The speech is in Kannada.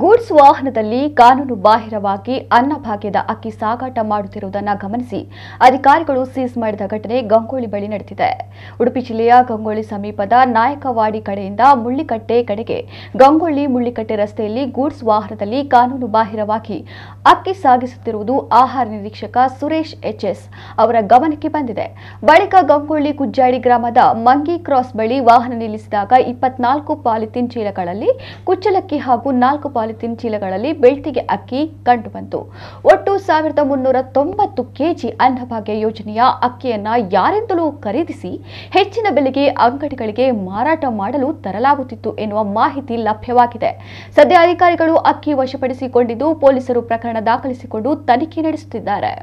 ಗೂಡ್ಸ್ ವಾಹನದಲ್ಲಿ ಕಾನೂನು ಬಾಹಿರವಾಗಿ ಅನ್ನಭಾಗ್ಯದ ಅಕ್ಕಿ ಸಾಗಾಟ ಮಾಡುತ್ತಿರುವುದನ್ನು ಗಮನಿಸಿ ಅಧಿಕಾರಿಗಳು ಸೀಸ್ ಮಾಡಿದ ಘಟನೆ ಗಂಗೊಳ್ಳಿ ಬಳಿ ನಡೆದಿದೆ. ಉಡುಪಿ ಜಿಲ್ಲೆಯ ಗಂಗೊಳ್ಳಿ ಸಮೀಪದ ನಾಯಕವಾಡಿ ಕಡೆಯಿಂದ ಮುಳ್ಳಿಕಟ್ಟೆ ಕಡೆಗೆ ಗಂಗೊಳ್ಳಿ ಮುಳ್ಳಿಕಟ್ಟೆ ರಸ್ತೆಯಲ್ಲಿ ಗೂಡ್ಸ್ ವಾಹನದಲ್ಲಿ ಕಾನೂನು ಬಾಹಿರವಾಗಿ ಅಕ್ಕಿ ಸಾಗಿಸುತ್ತಿರುವುದು ಆಹಾರ ನಿರೀಕ್ಷಕ ಸುರೇಶ್ ಎಚ್ಎಸ್ ಅವರ ಗಮನಕ್ಕೆ ಬಂದಿದೆ. ಬಳಿಕ ಗಂಗೊಳ್ಳಿ ಕುಜ್ಜಾಡಿ ಗ್ರಾಮದ ಮಂಗಿ ಕ್ರಾಸ್ ಬಳಿ ವಾಹನ ನಿಲ್ಲಿಸಿದಾಗ 24 ಪಾಲಿಥೀನ್ ಚೀಲಗಳಲ್ಲಿ ಕುಚ್ಚಲಕ್ಕಿ ಹಾಗೂ 4 ಪಾಲಿಥೀನ್ ಚೀಲಗಳಲ್ಲಿ ಬೆಳ್ತಿಗೆ ಅಕ್ಕಿ ಕಂಡುಬಂತು. ಒಟ್ಟು 1390 ಕೆಜಿ ಅನ್ನಭಾಗ್ಯ ಯೋಜನೆಯ ಅಕ್ಕಿಯನ್ನ ಯಾರಿಂದಲೂ ಖರೀದಿಸಿ ಹೆಚ್ಚಿನ ಬೆಲೆಗೆ ಅಂಗಡಿಗಳಿಗೆ ಮಾರಾಟ ಮಾಡಲು ತರಲಾಗುತ್ತಿತ್ತು ಎನ್ನುವ ಮಾಹಿತಿ ಲಭ್ಯವಾಗಿದೆ. ಸದ್ಯ ಅಧಿಕಾರಿಗಳು ಅಕ್ಕಿ ವಶಪಡಿಸಿಕೊಂಡಿದ್ದು ಪೊಲೀಸರು ಪ್ರಕರಣ ದಾಖಲಿಸಿಕೊಂಡು ತನಿಖೆ ನಡೆಸುತ್ತಿದ್ದಾರೆ.